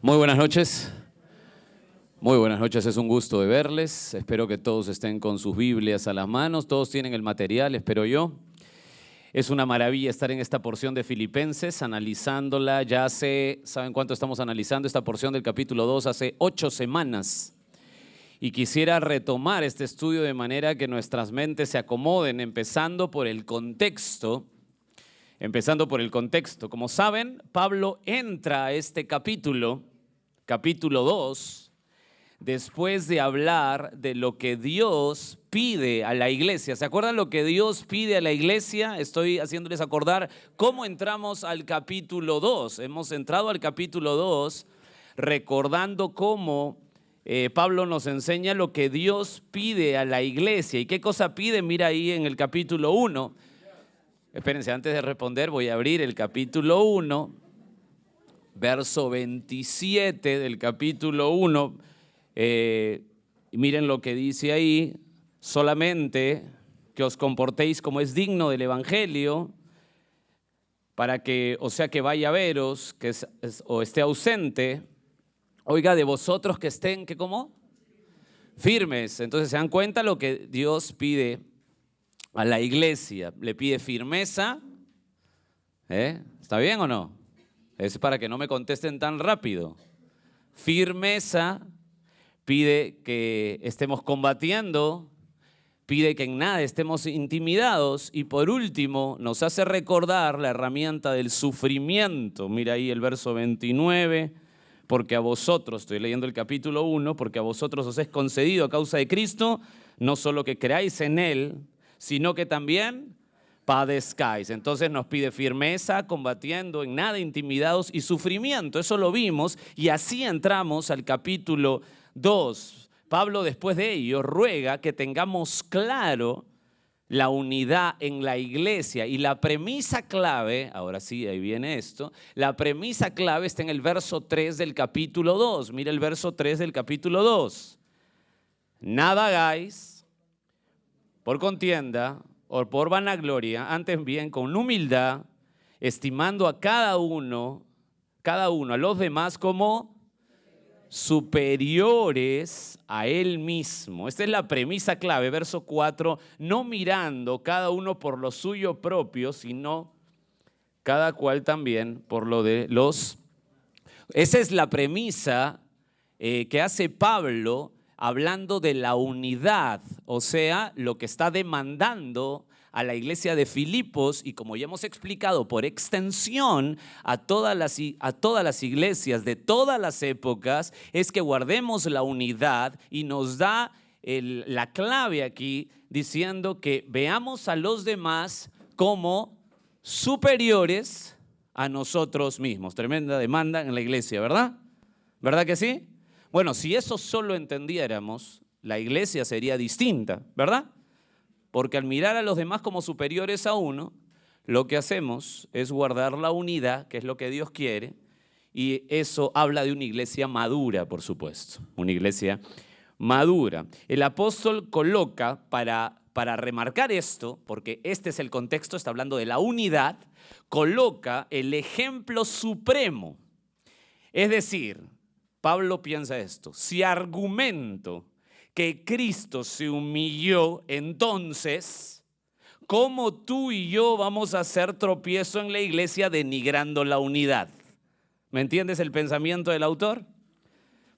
Muy buenas noches. Muy buenas noches, es un gusto de verles. Espero que todos estén con sus Biblias a las manos. Todos tienen el material, espero yo. Es una maravilla estar en esta porción de Filipenses, analizándola. Ya ¿saben cuánto estamos analizando esta porción del capítulo 2? Hace 8 semanas. Y quisiera retomar este estudio de manera que nuestras mentes se acomoden, empezando por el contexto. Como saben, Pablo entra a este capítulo 2, después de hablar de lo que Dios pide a la iglesia. ¿Se acuerdan lo que Dios pide a la iglesia? Estoy haciéndoles acordar cómo entramos al capítulo 2. Hemos entrado al capítulo 2 recordando cómo Pablo nos enseña lo que Dios pide a la iglesia. ¿Y qué cosa pide? Mira ahí en el capítulo 1. Espérense, antes de responder voy a abrir el capítulo 1, verso 27 del capítulo 1. Miren lo que dice ahí: solamente que os comportéis como es digno del evangelio, para que, o sea, que vaya a veros, o esté ausente, oiga, de vosotros que estén, ¿qué cómo? Firmes. Entonces se dan cuenta lo que Dios pide a la iglesia. Le pide firmeza. ¿Está bien o no? Es para que no me contesten tan rápido. Firmeza. Pide que estemos combatiendo, pide que en nada estemos intimidados y por último nos hace recordar la herramienta del sufrimiento. Mira ahí el verso 29, porque a vosotros, estoy leyendo el capítulo 1, porque a vosotros os es concedido a causa de Cristo, no solo que creáis en Él, sino que también padezcáis. Entonces nos pide firmeza, combatiendo, en nada intimidados y sufrimiento. Eso lo vimos y así entramos al capítulo 2. Pablo después de ello ruega que tengamos claro la unidad en la iglesia y la premisa clave, ahora sí, ahí viene esto, la premisa clave está en el verso 3 del capítulo 2. Mira el verso 3 del capítulo 2. Nada hagáis por contienda o por vanagloria, antes bien con humildad, estimando a cada uno, a los demás como superiores a él mismo. Esta es la premisa clave, verso 4, no mirando cada uno por lo suyo propio, sino cada cual también por lo de los. Esa es la premisa que hace Pablo hablando de la unidad, o sea, lo que está demandando a la iglesia de Filipos y, como ya hemos explicado, por extensión a todas las iglesias de todas las épocas, es que guardemos la unidad y nos da la clave aquí diciendo que veamos a los demás como superiores a nosotros mismos. Tremenda demanda en la iglesia, ¿verdad? ¿Verdad que sí? Bueno, si eso solo entendiéramos, la iglesia sería distinta, ¿verdad? Porque al mirar a los demás como superiores a uno, lo que hacemos es guardar la unidad, que es lo que Dios quiere, y eso habla de una iglesia madura, por supuesto, una iglesia madura. El apóstol coloca, para remarcar esto, porque este es el contexto, está hablando de la unidad, coloca el ejemplo supremo. Es decir, Pablo piensa esto: si argumento que Cristo se humilló, entonces, ¿cómo tú y yo vamos a hacer tropiezo en la iglesia denigrando la unidad? ¿Me entiendes el pensamiento del autor?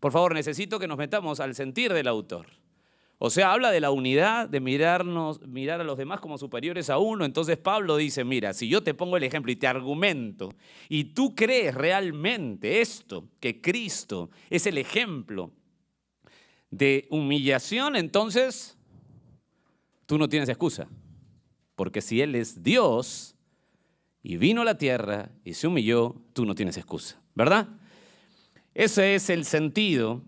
Por favor, necesito que nos metamos al sentir del autor. O sea, habla de la unidad, de mirar a los demás como superiores a uno. Entonces Pablo dice, mira, si yo te pongo el ejemplo y te argumento y tú crees realmente esto, que Cristo es el ejemplo de humillación, entonces tú no tienes excusa. Porque si Él es Dios y vino a la tierra y se humilló, tú no tienes excusa, ¿verdad? Ese es el sentido.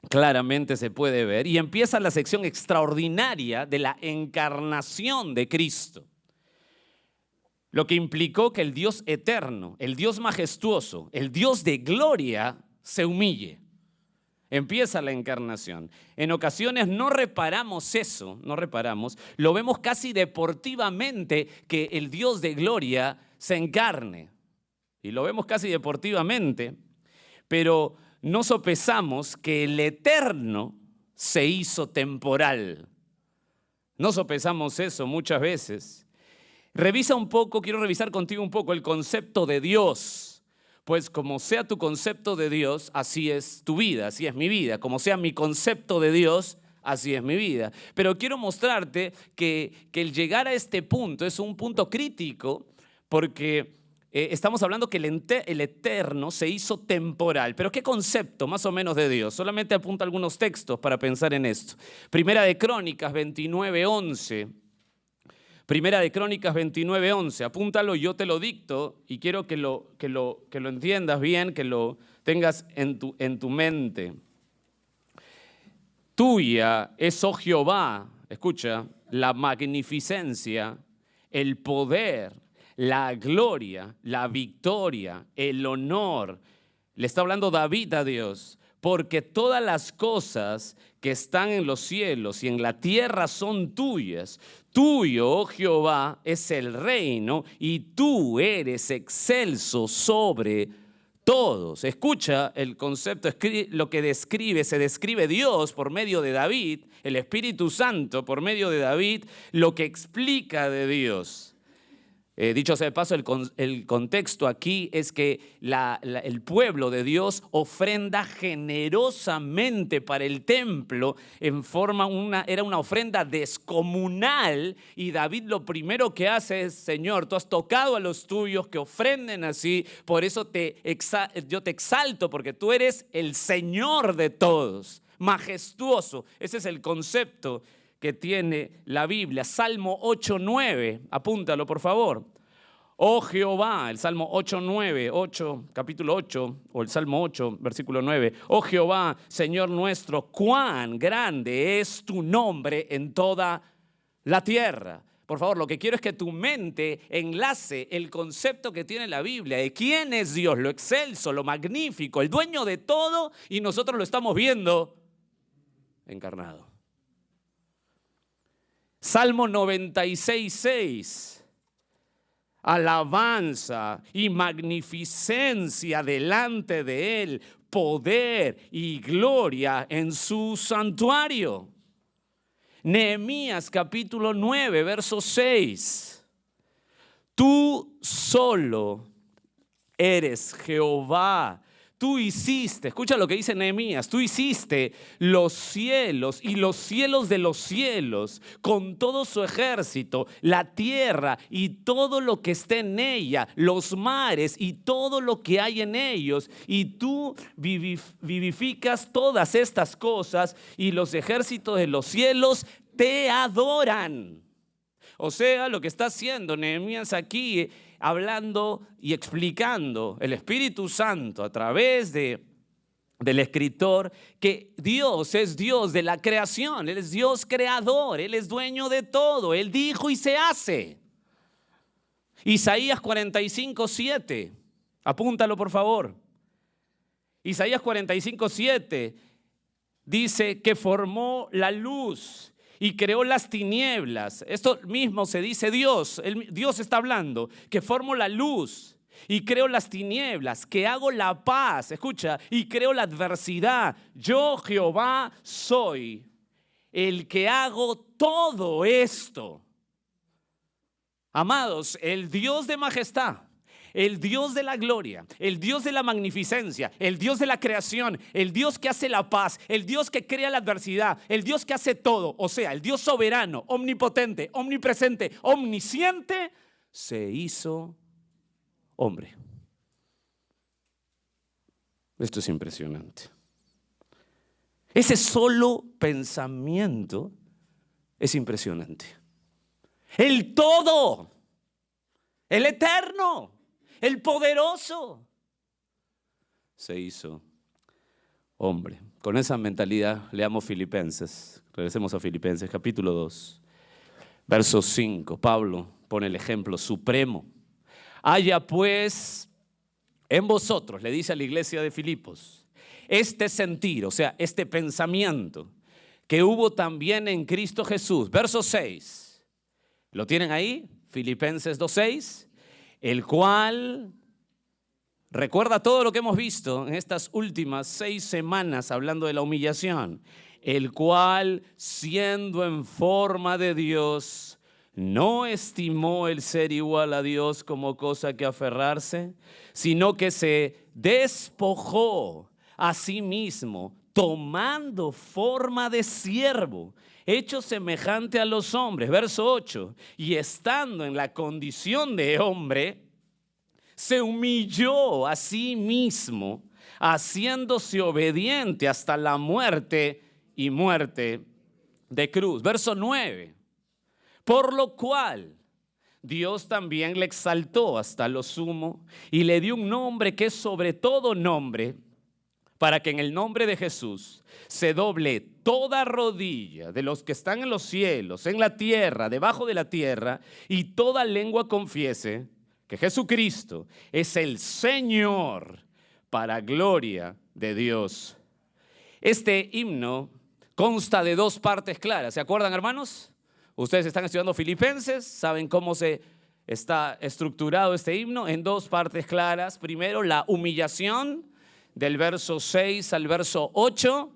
Claramente se puede ver. Y empieza la sección extraordinaria de la encarnación de Cristo. Lo que implicó que el Dios eterno, el Dios majestuoso, el Dios de gloria se humille. Empieza la encarnación. En ocasiones no reparamos eso, lo vemos casi deportivamente que el Dios de gloria se encarne. Y lo vemos casi deportivamente. pero no sopesamos que el eterno se hizo temporal. No sopesamos eso muchas veces. Revisa un poco, quiero revisar contigo un poco el concepto de Dios. Pues como sea tu concepto de Dios, así es tu vida, así es mi vida. Como sea mi concepto de Dios, así es mi vida. Pero quiero mostrarte que el llegar a este punto es un punto crítico porque estamos hablando que el eterno se hizo temporal. Pero ¿qué concepto más o menos de Dios? Solamente apunto algunos textos para pensar en esto. Primera de Crónicas 29:11. Primera de Crónicas 29:11, apúntalo, yo te lo dicto y quiero que lo entiendas bien, que lo tengas en tu mente. Tuya es, oh Jehová, escucha, la magnificencia, el poder, la gloria, la victoria, el honor. Le está hablando David a Dios, porque todas las cosas que están en los cielos y en la tierra son tuyas. Tuyo, oh Jehová, es el reino y tú eres excelso sobre todos. Escucha el concepto, lo que se describe Dios por medio de David, el Espíritu Santo por medio de David, lo que explica de Dios. Dicho sea de paso, el contexto aquí es que el pueblo de Dios ofrenda generosamente para el templo era una ofrenda descomunal, y David lo primero que hace es: Señor, tú has tocado a los tuyos que ofrenden así, por eso yo te exalto, porque tú eres el Señor de todos, majestuoso. Ese es el concepto que tiene la Biblia. Salmo 8:9, apúntalo por favor. Oh Jehová, el Salmo 8:9, capítulo 8, o el Salmo 8, versículo 9. Oh Jehová, Señor nuestro, cuán grande es tu nombre en toda la tierra. Por favor, lo que quiero es que tu mente enlace el concepto que tiene la Biblia de quién es Dios, lo excelso, lo magnífico, el dueño de todo, y nosotros lo estamos viendo encarnado. Salmo 96:6. Alabanza y magnificencia delante de él, poder y gloria en su santuario. Nehemías capítulo 9, verso 6. Tú solo eres Jehová. Tú hiciste, escucha lo que dice Nehemías, tú hiciste los cielos y los cielos de los cielos con todo su ejército, la tierra y todo lo que esté en ella, los mares y todo lo que hay en ellos. Y tú vivificas todas estas cosas y los ejércitos de los cielos te adoran. O sea, lo que está haciendo Nehemías aquí, hablando y explicando el Espíritu Santo a través del escritor, que Dios es Dios de la creación, Él es Dios creador, Él es dueño de todo, Él dijo y se hace. Isaías 45:7, apúntalo por favor. Isaías 45:7 dice que formó la luz y creó las tinieblas. Esto mismo se dice Dios. Dios está hablando, que formo la luz y creo las tinieblas, que hago la paz, escucha, y creo la adversidad. Yo, Jehová, soy el que hago todo esto. Amados, el Dios de majestad, el Dios de la gloria, el Dios de la magnificencia, el Dios de la creación, el Dios que hace la paz, el Dios que crea la adversidad, el Dios que hace todo, o sea, el Dios soberano, omnipotente, omnipresente, omnisciente, se hizo hombre. Esto es impresionante. Ese solo pensamiento es impresionante. El todo, el eterno, el poderoso, se hizo hombre. Con esa mentalidad leamos Filipenses. Regresemos a Filipenses capítulo 2, verso 5. Pablo pone el ejemplo supremo. Haya pues en vosotros, le dice a la iglesia de Filipos, este sentir, o sea, este pensamiento que hubo también en Cristo Jesús. Verso 6. ¿Lo tienen ahí? Filipenses 2:6. El cual, Recuerda todo lo que hemos visto en estas últimas 6 semanas hablando de la humillación, el cual, siendo en forma de Dios, no estimó el ser igual a Dios como cosa que aferrarse, sino que se despojó a sí mismo, tomando forma de siervo, hecho semejante a los hombres. Verso 8, y estando en la condición de hombre, se humilló a sí mismo, haciéndose obediente hasta la muerte y muerte de cruz. Verso 9, por lo cual Dios también le exaltó hasta lo sumo y le dio un nombre que es sobre todo nombre, para que en el nombre de Jesús se doble toda rodilla de los que están en los cielos, en la tierra, debajo de la tierra, y toda lengua confiese que Jesucristo es el Señor, para gloria de Dios. Este himno consta de 2 partes claras. ¿Se acuerdan, hermanos? Ustedes están estudiando Filipenses, saben cómo se está estructurado este himno en 2 partes claras. Primero, la humillación del verso 6 al verso 8.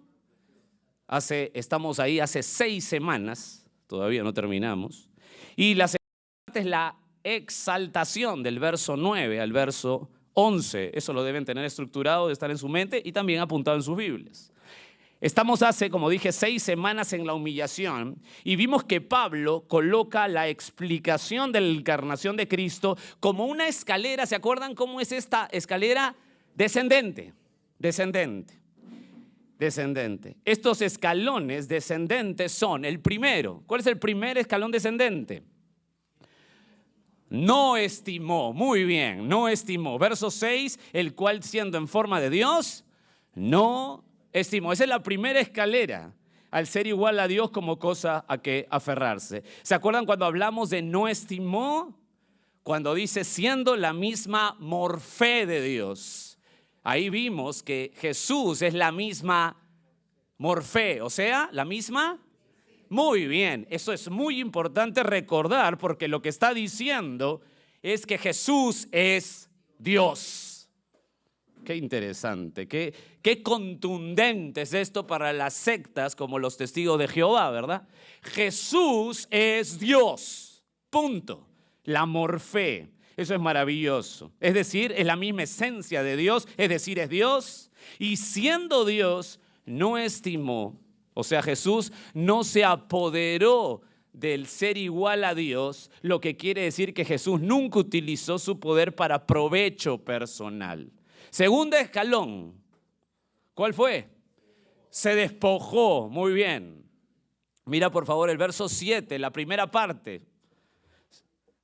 Estamos ahí hace 6 semanas, todavía no terminamos. Y la segunda parte es la exaltación del verso 9 al verso 11. Eso lo deben tener estructurado, de estar en su mente y también apuntado en sus Biblias. Estamos hace, como dije, 6 semanas en la humillación y vimos que Pablo coloca la explicación de la encarnación de Cristo como una escalera. ¿Se acuerdan cómo es esta escalera? Descendente, descendente, descendente. Estos escalones descendentes son el primero. ¿Cuál es el primer escalón descendente? No estimó, muy bien, no estimó. Verso 6, el cual siendo en forma de Dios, no estimó. Esa es la primera escalera, al ser igual a Dios como cosa a que aferrarse. ¿Se acuerdan cuando hablamos de no estimó? Cuando dice siendo la misma morfé de Dios. Ahí vimos que Jesús es la misma morfé, o sea, la misma. Muy bien, eso es muy importante recordar porque lo que está diciendo es que Jesús es Dios. Qué interesante, qué contundente es esto para las sectas como los testigos de Jehová, ¿verdad? Jesús es Dios, punto. La morfé, eso es maravilloso. Es decir, es la misma esencia de Dios, es decir, es Dios. Y siendo Dios, no estimó, o sea, Jesús no se apoderó del ser igual a Dios, lo que quiere decir que Jesús nunca utilizó su poder para provecho personal. Segundo escalón, ¿cuál fue? Se despojó, muy bien. Mira por favor el verso 7, la primera parte.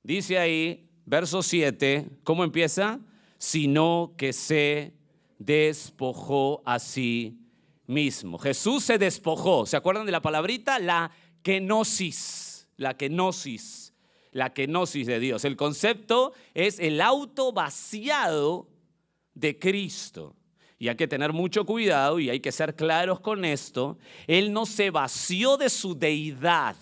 Dice ahí, verso 7, ¿cómo empieza? Sino que se despojó a sí mismo. Jesús se despojó. ¿Se acuerdan de la palabrita? La kenosis, la kenosis, la kenosis de Dios. El concepto es el auto vaciado de Cristo. Y hay que tener mucho cuidado y hay que ser claros con esto. Él no se vació de su deidad.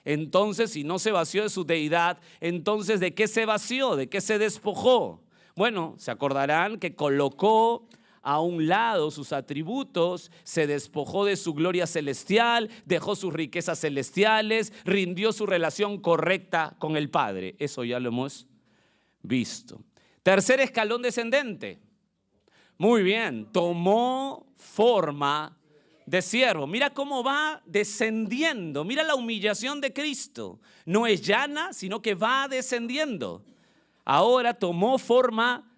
Entonces, si no se vació de su deidad, entonces ¿de qué se vació? ¿De qué se despojó? Bueno, se acordarán que colocó a un lado sus atributos, se despojó de su gloria celestial, dejó sus riquezas celestiales, rindió su relación correcta con el Padre. Eso ya lo hemos visto. Tercer escalón descendente. Muy bien, tomó forma de siervo. Mira cómo va descendiendo. Mira la humillación de Cristo. No es llana, sino que va descendiendo. Ahora tomó forma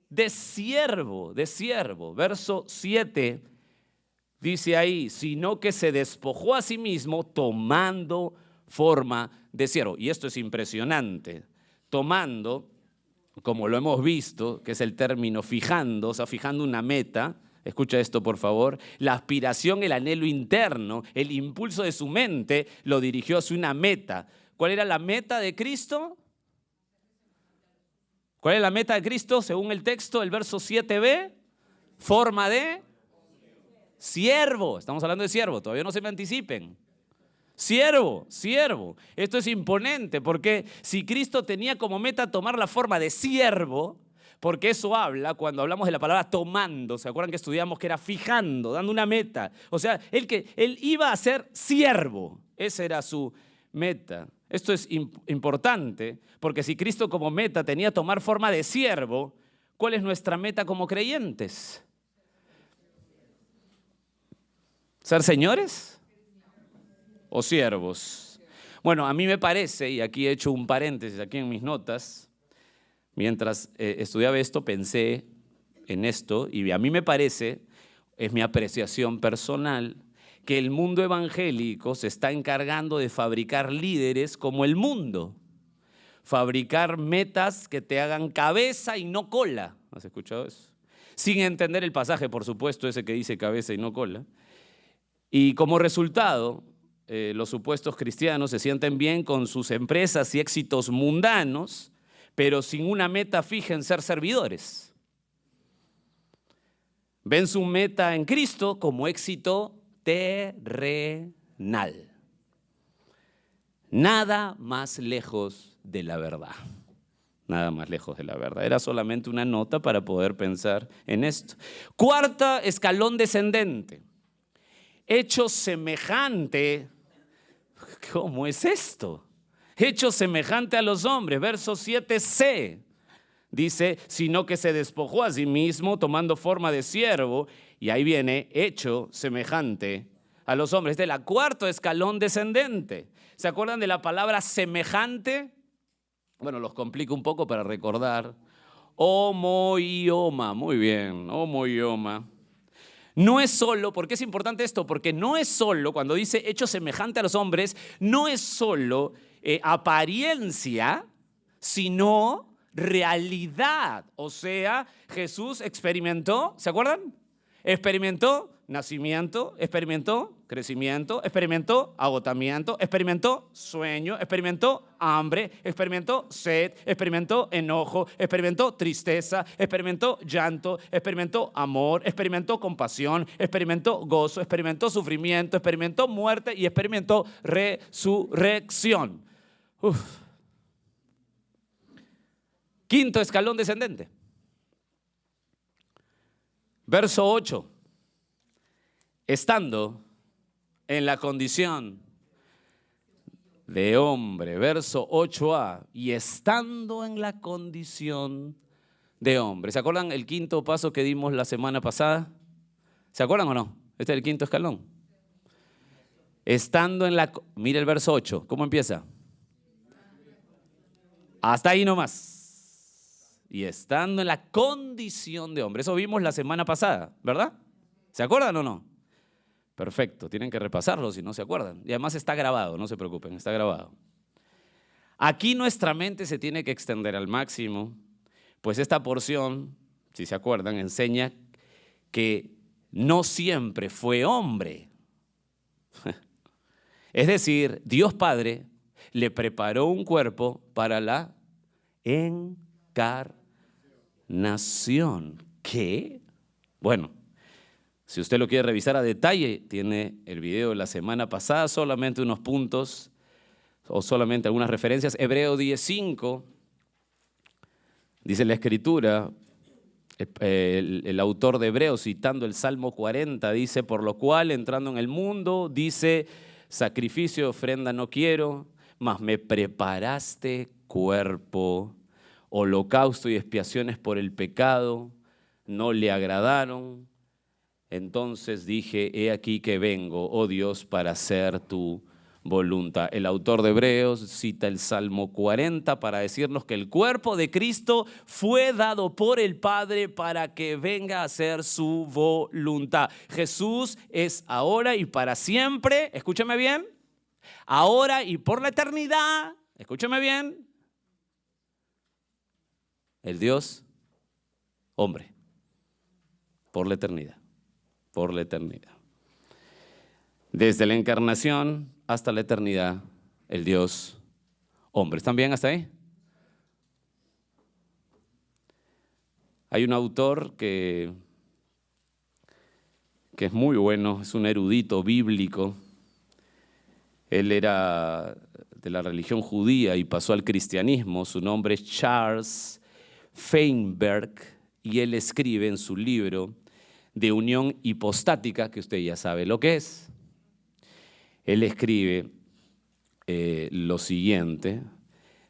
de siervo, de siervo. Verso 7 dice ahí, sino que se despojó a sí mismo tomando forma de siervo. Y esto es impresionante. Tomando, como lo hemos visto, que es el término fijando, o sea, fijando una meta. Escucha esto, por favor. La aspiración, el anhelo interno, el impulso de su mente lo dirigió hacia una meta. ¿Cuál era la meta de Cristo? ¿Cuál es la meta de Cristo según el texto, el verso 7b? Forma de siervo. Estamos hablando de siervo, todavía no se me anticipen. Siervo, siervo. Esto es imponente porque si Cristo tenía como meta tomar la forma de siervo, porque eso habla cuando hablamos de la palabra tomando. ¿Se acuerdan que estudiamos que era fijando, dando una meta? O sea, él iba a ser siervo. Esa era su meta. Esto es importante porque si Cristo como meta tenía tomar forma de siervo, ¿cuál es nuestra meta como creyentes? ¿Ser señores o siervos? Bueno, a mí me parece, y aquí he hecho un paréntesis aquí en mis notas, mientras estudiaba esto pensé en esto y a mí me parece, es mi apreciación personal, que el mundo evangélico se está encargando de fabricar líderes como el mundo. Fabricar metas que te hagan cabeza y no cola. ¿Has escuchado eso? Sin entender el pasaje, por supuesto, ese que dice cabeza y no cola. Y como resultado, los supuestos cristianos se sienten bien con sus empresas y éxitos mundanos, pero sin una meta fija en ser servidores. Ven su meta en Cristo como éxito terrenal. Nada más lejos de la verdad. Nada más lejos de la verdad. Era solamente una nota para poder pensar en esto. Cuarta, escalón descendente. Hecho semejante. ¿Cómo es esto? Hecho semejante a los hombres. Verso 7c. Dice, sino que se despojó a sí mismo tomando forma de siervo. Y ahí viene, hecho semejante a los hombres. Este es el cuarto escalón descendente. ¿Se acuerdan de la palabra semejante? Bueno, los complico un poco para recordar. Homoioma, muy bien, homoioma. No es solo, ¿por qué es importante esto? Porque no es solo, cuando dice hecho semejante a los hombres, no es solo apariencia, sino realidad. O sea, Jesús experimentó, ¿se acuerdan? Experimentó nacimiento, experimentó crecimiento, experimentó agotamiento, experimentó sueño, experimentó hambre, experimentó sed, experimentó enojo, experimentó tristeza, experimentó llanto, experimentó amor, experimentó compasión, experimentó gozo, experimentó sufrimiento, experimentó muerte y experimentó resurrección. Quinto escalón descendente. Verso 8. Estando en la condición de hombre, verso 8a, y estando en la condición de hombre. ¿Se acuerdan el quinto paso que dimos la semana pasada? ¿Se acuerdan o no? Este es el quinto escalón. Estando en la... Mira el verso 8, ¿cómo empieza? Hasta ahí nomás. Y estando en la condición de hombre. Eso vimos la semana pasada, ¿verdad? ¿Se acuerdan o no? Perfecto, tienen que repasarlo si no se acuerdan. Y además está grabado, no se preocupen, está grabado. Aquí nuestra mente se tiene que extender al máximo, pues esta porción, si se acuerdan, enseña que no siempre fue hombre. Es decir, Dios Padre le preparó un cuerpo para la encarnación. ¿Qué? Bueno. Si usted lo quiere revisar a detalle, tiene el video de la semana pasada, solamente unos puntos o solamente algunas referencias. Hebreo 10:5, dice la Escritura, el autor de Hebreos citando el Salmo 40, dice, por lo cual entrando en el mundo, dice, sacrificio, ofrenda no quiero, mas me preparaste cuerpo, holocausto y expiaciones por el pecado, no le agradaron. Entonces dije, he aquí que vengo, oh Dios, para hacer tu voluntad. El autor de Hebreos cita el Salmo 40 para decirnos que el cuerpo de Cristo fue dado por el Padre para que venga a hacer su voluntad. Jesús es ahora y para siempre, escúcheme bien, ahora y por la eternidad, escúcheme bien, el Dios hombre, por la eternidad. Por la eternidad. Desde la encarnación hasta la eternidad, el Dios hombre. ¿Están bien hasta ahí? Hay un autor que es muy bueno, es un erudito bíblico. Él era de la religión judía y pasó al cristianismo. Su nombre es Charles Feinberg, y él escribe en su libro de unión hipostática, que usted ya sabe lo que es. Él escribe lo siguiente: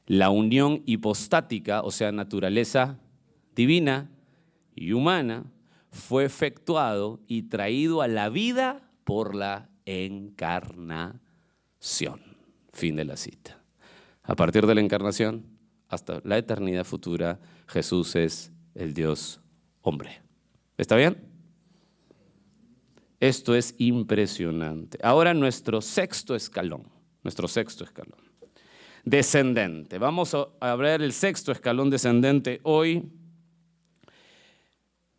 la unión hipostática, o sea, naturaleza divina y humana, fue efectuado y traído a la vida por la encarnación. Fin de la cita. A partir de la encarnación hasta la eternidad futura, Jesús es el Dios hombre. ¿Está bien? Esto es impresionante. Ahora nuestro sexto escalón. Descendente. Vamos a ver el sexto escalón descendente hoy.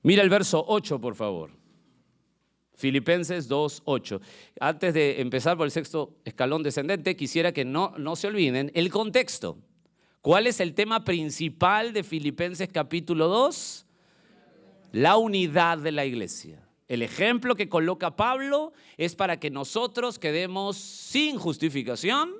Mira el verso 8, por favor. Filipenses 2:8. Antes de empezar por el sexto escalón descendente, quisiera que no se olviden el contexto. ¿Cuál es el tema principal de Filipenses capítulo 2? La unidad de la iglesia. El ejemplo que coloca Pablo es para que nosotros quedemos sin justificación,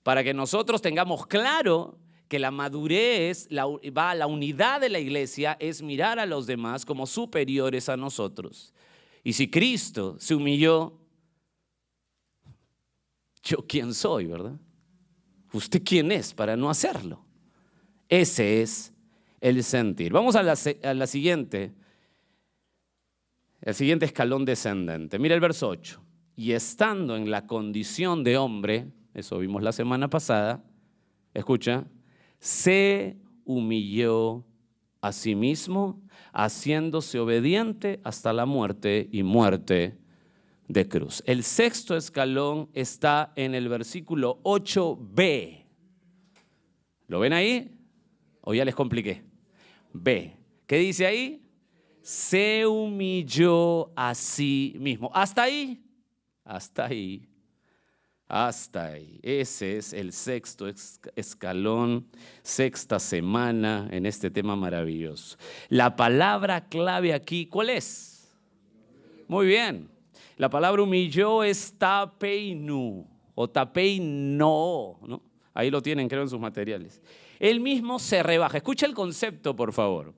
para que nosotros tengamos claro que la madurez, la unidad de la iglesia es mirar a los demás como superiores a nosotros. Y si Cristo se humilló, ¿yo quién soy, verdad? ¿Usted quién es para no hacerlo? Ese es el sentir. Vamos a la siguiente. El siguiente escalón descendente. Mira el verso 8. Y estando en la condición de hombre, eso vimos la semana pasada, escucha, se humilló a sí mismo, haciéndose obediente hasta la muerte y muerte de cruz. El sexto escalón está en el versículo 8b. ¿Lo ven ahí? ¿O ya les compliqué? B. ¿Qué dice ahí? Se humilló a sí mismo. ¿Hasta ahí? Hasta ahí. Hasta ahí. Ese es el sexto escalón, sexta semana en este tema maravilloso. La palabra clave aquí, ¿cuál es? Muy bien. La palabra humilló es tapeinu o tapeino, ¿no? Ahí lo tienen, creo, en sus materiales. Él mismo se rebaja. Escucha el concepto, por favor.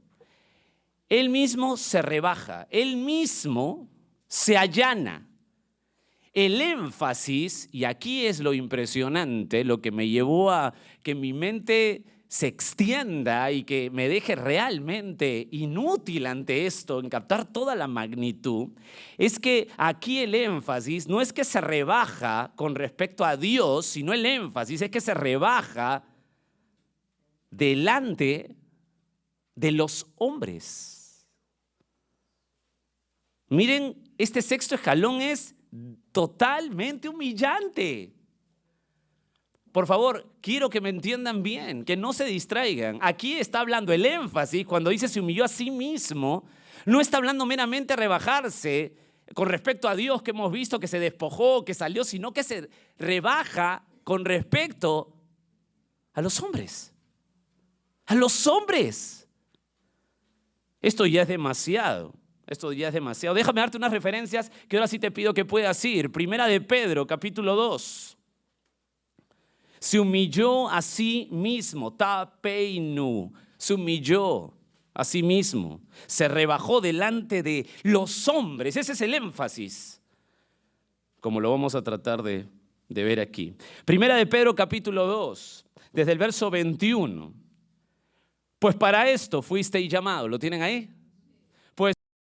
Él mismo se rebaja, él mismo se allana. El énfasis, y aquí es lo impresionante, lo que me llevó a que mi mente se extienda y que me deje realmente inútil ante esto, en captar toda la magnitud, es que aquí el énfasis no es que se rebaja con respecto a Dios, sino el énfasis es que se rebaja delante de los hombres. Miren, este sexto escalón es totalmente humillante. Por favor, quiero que me entiendan bien, que no se distraigan. Aquí está hablando el énfasis, cuando dice se humilló a sí mismo, no está hablando meramente rebajarse con respecto a Dios que hemos visto que se despojó, que salió, sino que se rebaja con respecto a los hombres. A los hombres. Esto ya es demasiado. Déjame darte unas referencias que ahora sí te pido que puedas ir. Primera de Pedro, capítulo 2. Se humilló a sí mismo, tapeinu, se humilló a sí mismo, se rebajó delante de los hombres. Ese es el énfasis, como lo vamos a tratar de ver aquí. Primera de Pedro, capítulo 2, desde el verso 21. Pues para esto fuisteis llamados. ¿Lo tienen ahí?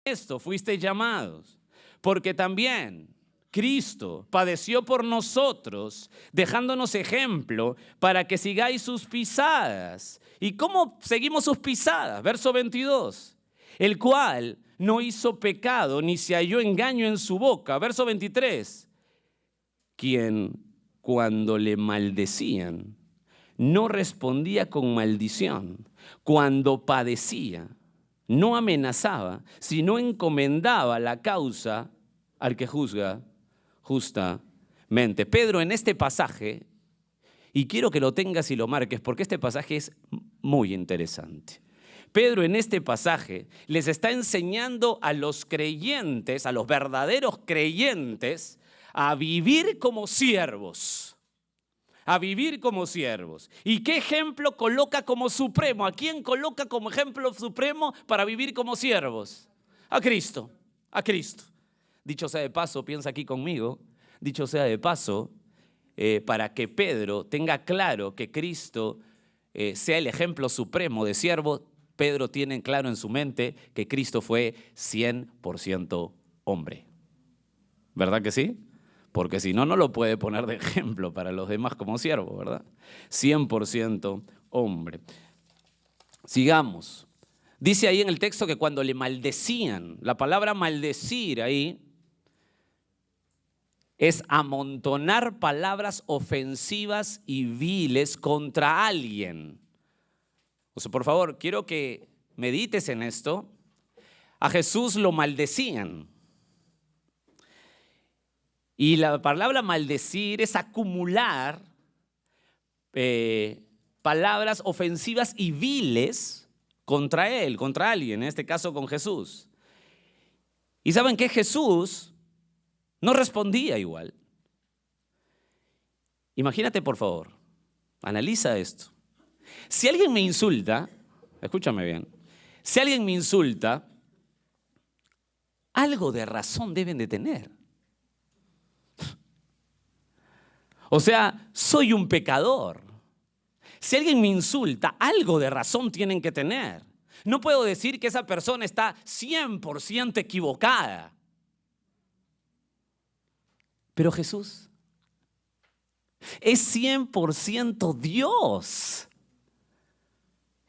Esto fuisteis llamados, porque también Cristo padeció por nosotros, dejándonos ejemplo para que sigáis sus pisadas. ¿Y cómo seguimos sus pisadas? Verso 22. El cual no hizo pecado, ni se halló engaño en su boca. Verso 23. Quien, cuando le maldecían, no respondía con maldición. Cuando padecía, no amenazaba, sino encomendaba la causa al que juzga justamente. Pedro, en este pasaje, y quiero que lo tengas y lo marques porque este pasaje es muy interesante. Pedro en este pasaje les está enseñando a los creyentes, a los verdaderos creyentes, a vivir como siervos, a vivir como siervos. ¿Y qué ejemplo coloca como supremo? ¿A quién coloca como ejemplo supremo para vivir como siervos? A Cristo, a Cristo. Dicho sea de paso, piensa aquí conmigo, dicho sea de paso, para que Pedro tenga claro que Cristo sea el ejemplo supremo de siervo, Pedro tiene claro en su mente que Cristo fue 100% hombre. ¿Verdad que sí? Porque si no, no lo puede poner de ejemplo para los demás como siervo, ¿verdad? 100% hombre. Sigamos. Dice ahí en el texto que cuando le maldecían, la palabra maldecir ahí es amontonar palabras ofensivas y viles contra alguien. O sea, por favor, quiero que medites en esto. A Jesús lo maldecían. Y la palabra maldecir es acumular palabras ofensivas y viles contra él, contra alguien, en este caso con Jesús. Y ¿saben qué? Jesús no respondía igual. Imagínate, por favor, analiza esto. Si alguien me insulta, escúchame bien, si alguien me insulta, algo de razón deben de tener. O sea, soy un pecador. Si alguien me insulta, algo de razón tienen que tener. No puedo decir que esa persona está 100% equivocada. Pero Jesús es 100% Dios.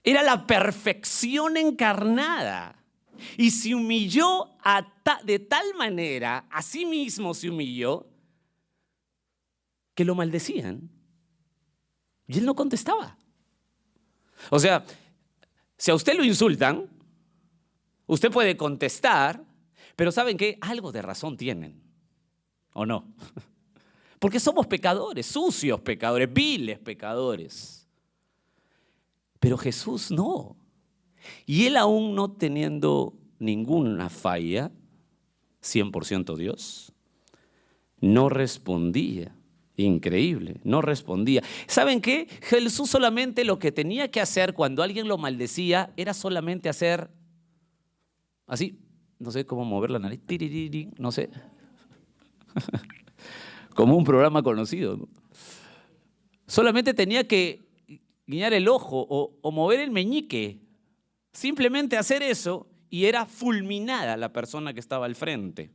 Era la perfección encarnada. Y se humilló de tal manera, a sí mismo se humilló, que lo maldecían. Y él no contestaba. O sea, si a usted lo insultan, usted puede contestar, pero ¿saben qué? Algo de razón tienen, ¿o no? Porque somos pecadores, sucios pecadores, viles pecadores. Pero Jesús no. Y él aún no teniendo ninguna falla, 100% Dios, no respondía. Increíble, no respondía. ¿Saben qué? Jesús solamente lo que tenía que hacer cuando alguien lo maldecía era solamente hacer así, no sé cómo mover la nariz, no sé, como un programa conocido, ¿no? Solamente tenía que guiñar el ojo o mover el meñique, simplemente hacer eso y era fulminada la persona que estaba al frente.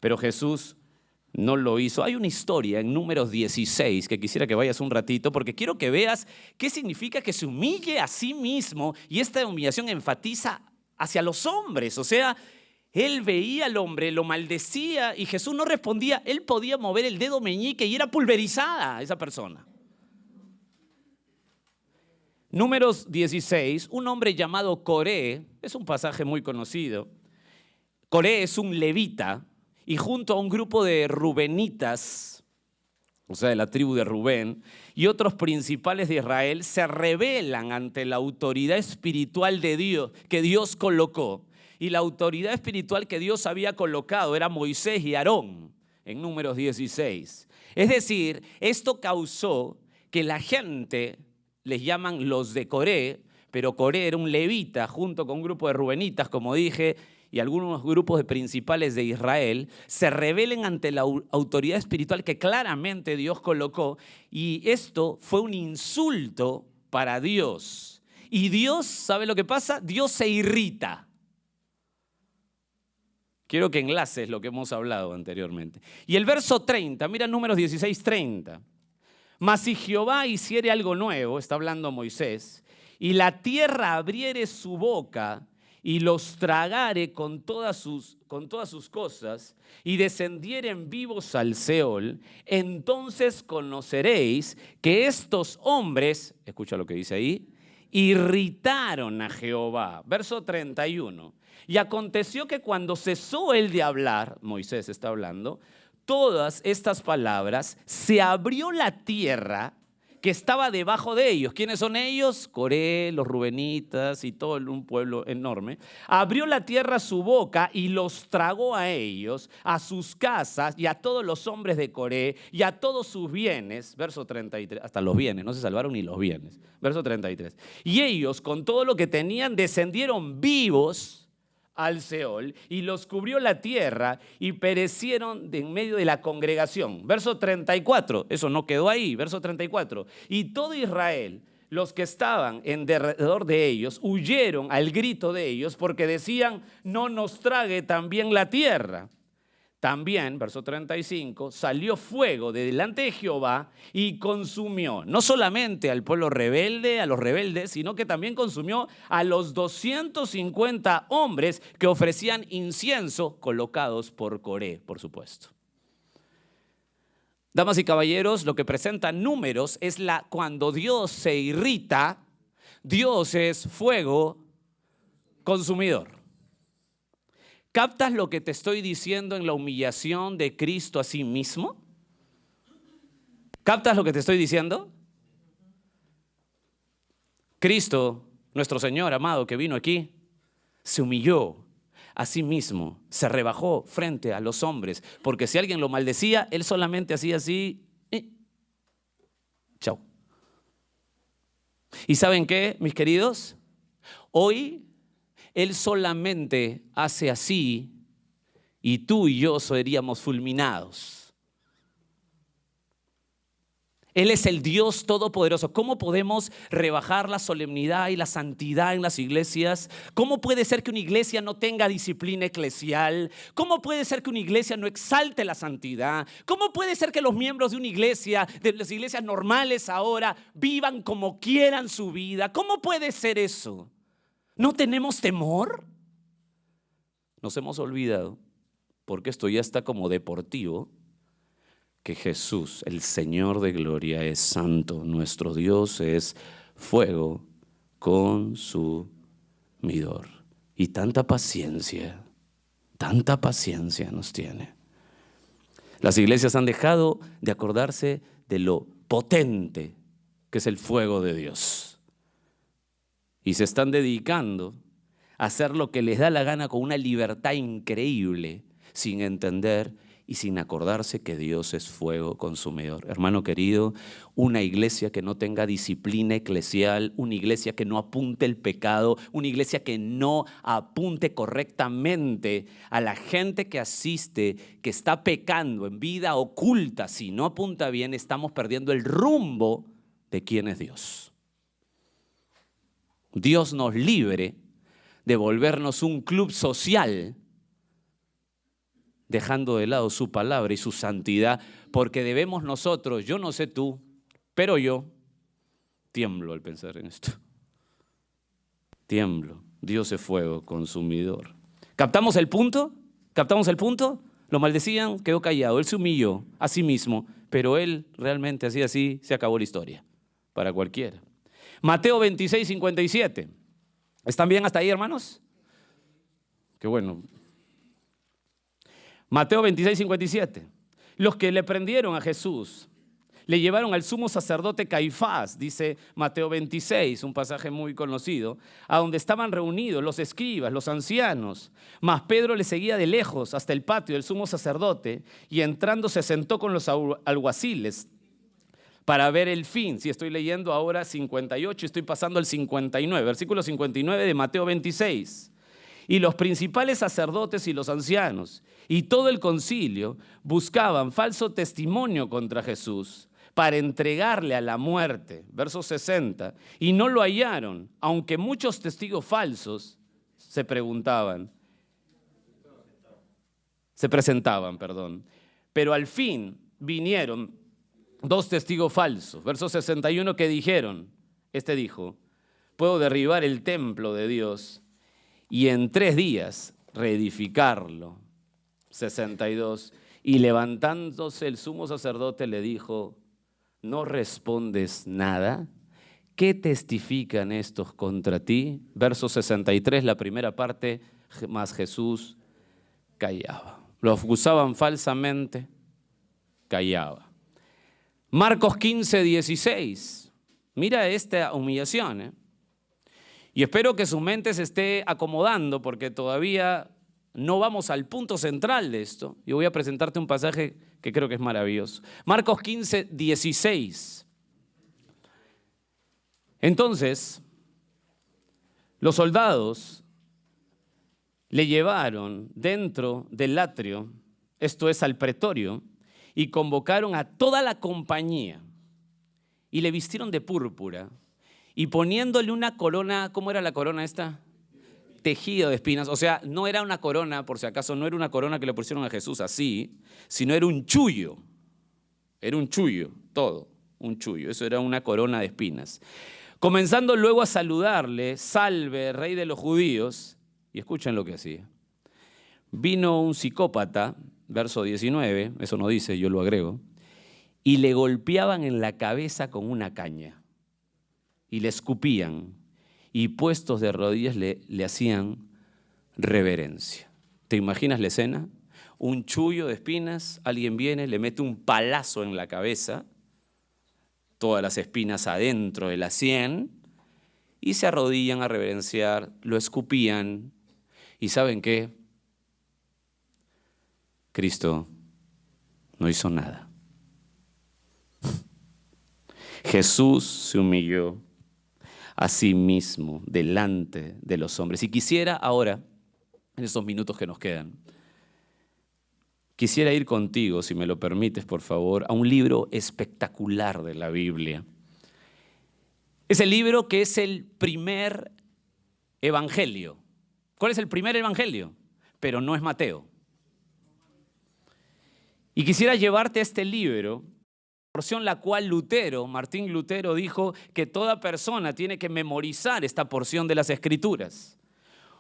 Pero Jesús no lo hizo. Hay una historia en Números 16 que quisiera que vayas un ratito porque quiero que veas qué significa que se humille a sí mismo, y esta humillación enfatiza hacia los hombres. O sea, él veía al hombre, lo maldecía y Jesús no respondía. Él podía mover el dedo meñique y era pulverizada esa persona. Números 16, un hombre llamado Coré, es un pasaje muy conocido. Coré es un levita. Y junto a un grupo de rubenitas, o sea, de la tribu de Rubén, y otros principales de Israel, se rebelan ante la autoridad espiritual de Dios, que Dios colocó. Y la autoridad espiritual que Dios había colocado era Moisés y Aarón, en Números 16. Es decir, esto causó que la gente, les llaman los de Coré, pero Coré era un levita junto con un grupo de rubenitas, como dije, y algunos grupos de principales de Israel, se rebelen ante la autoridad espiritual que claramente Dios colocó, y esto fue un insulto para Dios. Y Dios, ¿sabe lo que pasa? Dios se irrita. Quiero que enlaces lo que hemos hablado anteriormente. Y el verso 30, mira Números 16, 30. Mas si Jehová hiciere algo nuevo, está hablando Moisés, y la tierra abriere su boca y los tragare con todas sus cosas, y descendieren vivos al Seol, entonces conoceréis que estos hombres, escucha lo que dice ahí, irritaron a Jehová. Verso 31. Y aconteció que cuando cesó él de hablar, Moisés está hablando, todas estas palabras, se abrió la tierra que estaba debajo de ellos. ¿Quiénes son ellos? Coré, los rubenitas y todo un pueblo enorme. Abrió la tierra su boca y los tragó a ellos, a sus casas y a todos los hombres de Coré y a todos sus bienes. Verso 33, hasta los bienes, no se salvaron ni los bienes. Verso 33. Y ellos con todo lo que tenían descendieron vivos al Seol y los cubrió la tierra y perecieron de en medio de la congregación. Verso 34, eso no quedó ahí. Verso 34. Y todo Israel, los que estaban en derredor de ellos, huyeron al grito de ellos porque decían: no nos trague también la tierra. También, verso 35, salió fuego de delante de Jehová y consumió no solamente al pueblo rebelde, a los rebeldes, sino que también consumió a los 250 hombres que ofrecían incienso colocados por Coré, por supuesto. Damas y caballeros, lo que presenta Números es cuando Dios se irrita, Dios es fuego consumidor. ¿Captas lo que te estoy diciendo en la humillación de Cristo a sí mismo? ¿Captas lo que te estoy diciendo? Cristo, nuestro Señor amado que vino aquí, se humilló a sí mismo, se rebajó frente a los hombres, porque si alguien lo maldecía, Él solamente hacía así, chao. ¿Y saben qué, mis queridos? Hoy Él solamente hace así y tú y yo seríamos fulminados. Él es el Dios todopoderoso. ¿Cómo podemos rebajar la solemnidad y la santidad en las iglesias? ¿Cómo puede ser que una iglesia no tenga disciplina eclesial? ¿Cómo puede ser que una iglesia no exalte la santidad? ¿Cómo puede ser que los miembros de una iglesia, de las iglesias normales ahora, vivan como quieran su vida? ¿Cómo puede ser eso? ¿No tenemos temor? Nos hemos olvidado, porque esto ya está como deportivo, que Jesús, el Señor de gloria, es santo. Nuestro Dios es fuego consumidor. Y tanta paciencia nos tiene. Las iglesias han dejado de acordarse de lo potente que es el fuego de Dios. Y se están dedicando a hacer lo que les da la gana con una libertad increíble, sin entender y sin acordarse que Dios es fuego consumidor. Hermano querido, una iglesia que no tenga disciplina eclesial, una iglesia que no apunte el pecado, una iglesia que no apunte correctamente a la gente que asiste, que está pecando en vida oculta, si no apunta bien, estamos perdiendo el rumbo de quién es Dios. Dios nos libre de volvernos un club social, dejando de lado su palabra y su santidad, porque debemos nosotros, yo no sé tú, pero yo tiemblo al pensar en esto. Tiemblo. Dios es fuego consumidor. ¿Captamos el punto? ¿Captamos el punto? Lo maldecían, quedó callado. Él se humilló a sí mismo, pero él realmente así se acabó la historia para cualquiera. Mateo 26, 57. ¿Están bien hasta ahí, hermanos? Qué bueno. Mateo 26, 57. Los que le prendieron a Jesús le llevaron al sumo sacerdote Caifás, dice Mateo 26, un pasaje muy conocido, a donde estaban reunidos los escribas, los ancianos. Mas Pedro le seguía de lejos hasta el patio del sumo sacerdote y entrando se sentó con los alguaciles para ver el fin. Si estoy leyendo ahora 58, estoy pasando al 59, versículo 59 de Mateo 26. Y los principales sacerdotes y los ancianos y todo el concilio buscaban falso testimonio contra Jesús para entregarle a la muerte. Verso 60. Y no lo hallaron, aunque muchos testigos falsos se presentaban. Pero al fin vinieron 2 testigos falsos. Verso 61 que dijeron, este dijo: puedo derribar el templo de Dios y en 3 días reedificarlo. 62. Y levantándose el sumo sacerdote le dijo: ¿no respondes nada? ¿Qué testifican estos contra ti? Verso 63, la primera parte, mas Jesús callaba. Lo acusaban falsamente, callaba. Marcos 15, 16. Mira esta humillación, Y espero que su mente se esté acomodando porque todavía no vamos al punto central de esto. Yo voy a presentarte un pasaje que creo que es maravilloso. Marcos 15, 16. Entonces, los soldados le llevaron dentro del atrio, esto es al pretorio, y convocaron a toda la compañía y le vistieron de púrpura y poniéndole una corona. ¿Cómo era la corona esta? Tejido de espinas. O sea, no era una corona, por si acaso, no era una corona que le pusieron a Jesús así, sino era un chullo. Era un chullo, todo, un chullo. Eso era una corona de espinas. Comenzando luego a saludarle, salve, rey de los judíos. Y escuchen lo que hacía. Vino un psicópata, verso 19, eso no dice, yo lo agrego, y le golpeaban en la cabeza con una caña. Y le escupían. Y puestos de rodillas le hacían reverencia. ¿Te imaginas la escena? Un chullo de espinas, alguien viene, le mete un palazo en la cabeza, todas las espinas adentro de la sien, y se arrodillan a reverenciar, lo escupían. ¿Y saben qué? Cristo no hizo nada. Jesús se humilló a sí mismo delante de los hombres. Y quisiera ahora, en estos minutos que nos quedan, quisiera ir contigo, si me lo permites, por favor, a un libro espectacular de la Biblia. Es el libro que es el primer evangelio. ¿Cuál es el primer evangelio? Pero no es Mateo. Y quisiera llevarte a este libro, porción la cual Martín Lutero dijo que toda persona tiene que memorizar esta porción de las Escrituras.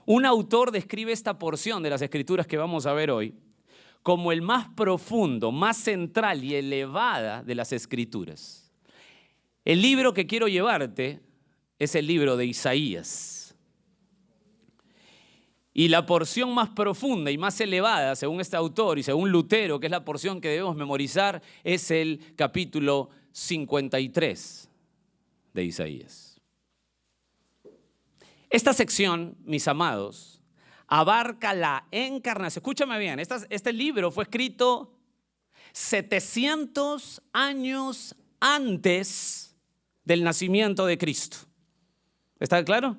Un autor describe esta porción de las Escrituras que vamos a ver hoy como el más profundo, más central y elevada de las Escrituras. El libro que quiero llevarte es el libro de Isaías. Y la porción más profunda y más elevada, según este autor y según Lutero, que es la porción que debemos memorizar, es el capítulo 53 de Isaías. Esta sección, mis amados, abarca la encarnación. Escúchame bien, este libro fue escrito 700 años antes del nacimiento de Cristo. ¿Está claro?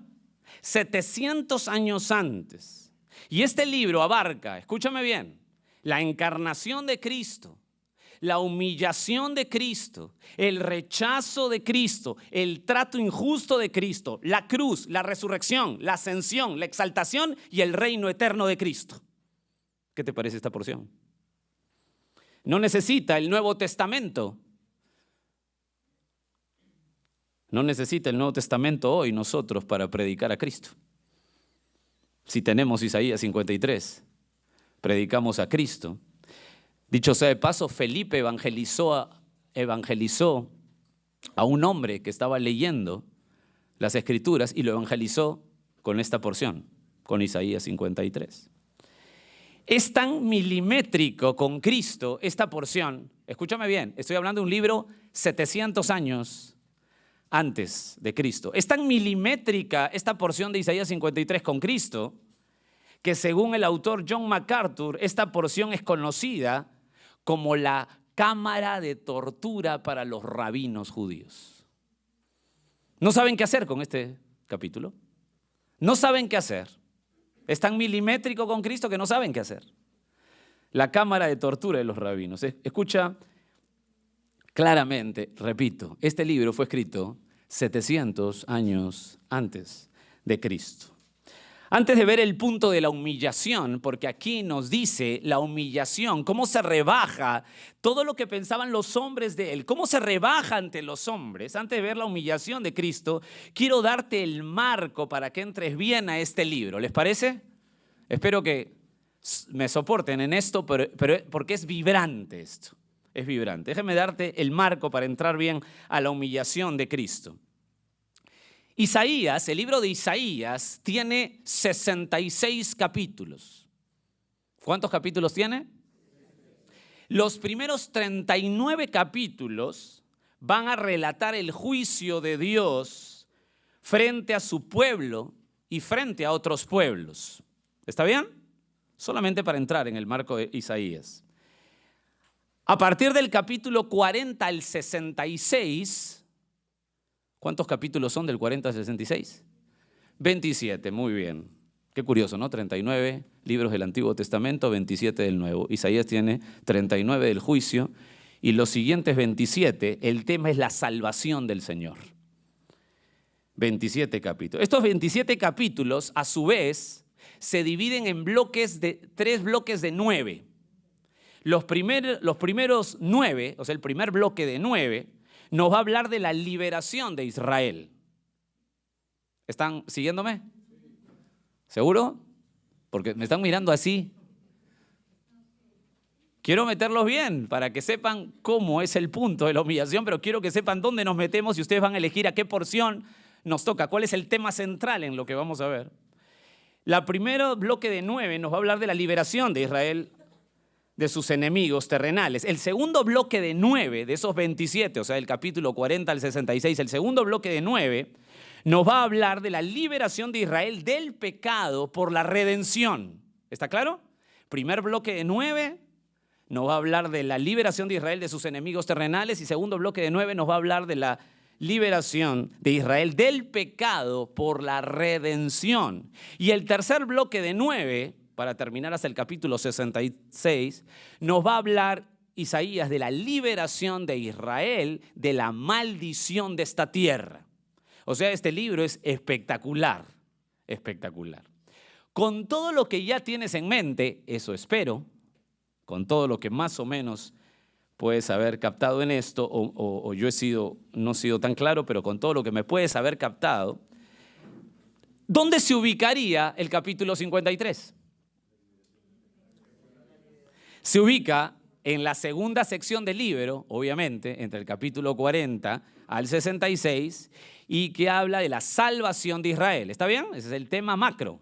700 años antes. Y este libro abarca, escúchame bien, la encarnación de Cristo, la humillación de Cristo, el rechazo de Cristo, el trato injusto de Cristo, la cruz, la resurrección, la ascensión, la exaltación y el reino eterno de Cristo. ¿Qué te parece esta porción? No necesita el Nuevo Testamento. No necesita el Nuevo Testamento hoy nosotros para predicar a Cristo. Si tenemos Isaías 53, predicamos a Cristo. Dicho sea de paso, Felipe evangelizó a un hombre que estaba leyendo las Escrituras y lo evangelizó con esta porción, con Isaías 53. Es tan milimétrico con Cristo esta porción. Escúchame bien, estoy hablando de un libro 700 años antes de Cristo. Es tan milimétrica esta porción de Isaías 53 con Cristo que según el autor John MacArthur, esta porción es conocida como la cámara de tortura para los rabinos judíos. No saben qué hacer con este capítulo. No saben qué hacer. Es tan milimétrico con Cristo que no saben qué hacer. La cámara de tortura de los rabinos. Escucha claramente, repito, este libro fue escrito 700 años antes de Cristo. Antes de ver el punto de la humillación, porque aquí nos dice la humillación, cómo se rebaja todo lo que pensaban los hombres de él, cómo se rebaja ante los hombres. Antes de ver la humillación de Cristo, quiero darte el marco para que entres bien a este libro. ¿Les parece? Espero que me soporten en esto, pero porque es vibrante esto. Es vibrante. Déjame darte el marco para entrar bien a la humillación de Cristo. Isaías, el libro de Isaías, tiene 66 capítulos. ¿Cuántos capítulos tiene? Los primeros 39 capítulos van a relatar el juicio de Dios frente a su pueblo y frente a otros pueblos. ¿Está bien? Solamente para entrar en el marco de Isaías. A partir del capítulo 40 al 66, ¿cuántos capítulos son del 40 al 66? 27, muy bien. Qué curioso, ¿no? 39 libros del Antiguo Testamento, 27 del Nuevo. Isaías tiene 39 del juicio y los siguientes 27, el tema es la salvación del Señor. 27 capítulos. Estos 27 capítulos, a su vez, se dividen en tres bloques de 9. Los primeros 9, o sea, el primer bloque de 9, nos va a hablar de la liberación de Israel. ¿Están siguiéndome? ¿Seguro? Porque me están mirando así. Quiero meterlos bien para que sepan cómo es el punto de la humillación, pero quiero que sepan dónde nos metemos y ustedes van a elegir a qué porción nos toca, cuál es el tema central en lo que vamos a ver. El primer bloque de 9 nos va a hablar de la liberación de Israel de sus enemigos terrenales. El segundo bloque de 9, de esos 27, o sea, del capítulo 40 al 66, el segundo bloque de 9 nos va a hablar de la liberación de Israel del pecado por la redención. ¿Está claro? Primer bloque de 9 nos va a hablar de la liberación de Israel de sus enemigos terrenales y segundo bloque de 9 nos va a hablar de la liberación de Israel del pecado por la redención. Y el tercer bloque de 9, para terminar hasta el capítulo 66, nos va a hablar Isaías de la liberación de Israel de la maldición de esta tierra. O sea, este libro es espectacular, espectacular. Con todo lo que ya tienes en mente, eso espero, con todo lo que más o menos puedes haber captado en esto, o yo no he sido tan claro, pero con todo lo que me puedes haber captado, ¿dónde se ubicaría el capítulo 53? Se ubica en la segunda sección del libro, obviamente, entre el capítulo 40 al 66, y que habla de la salvación de Israel. ¿Está bien? Ese es el tema macro.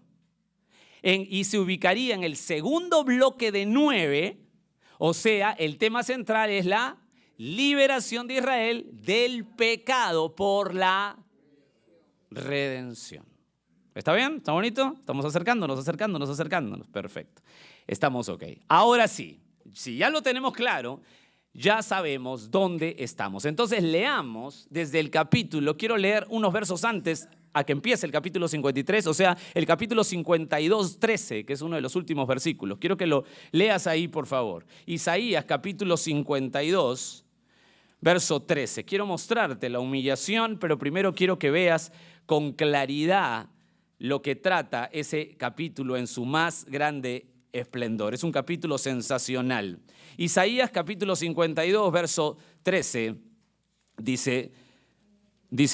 Y se ubicaría en el segundo bloque de 9, o sea, el tema central es la liberación de Israel del pecado por la redención. ¿Está bien? ¿Está bonito? Estamos acercándonos. Perfecto. Estamos ok. Ahora sí, si ya lo tenemos claro, ya sabemos dónde estamos. Entonces leamos desde el capítulo, quiero leer unos versos antes a que empiece el capítulo 53, o sea, el capítulo 52, 13, que es uno de los últimos versículos. Quiero que lo leas ahí, por favor. Isaías, capítulo 52, verso 13. Quiero mostrarte la humillación, pero primero quiero que veas con claridad lo que trata ese capítulo en su más grande esplendor. Es un capítulo sensacional. Isaías capítulo 52, verso 13, dice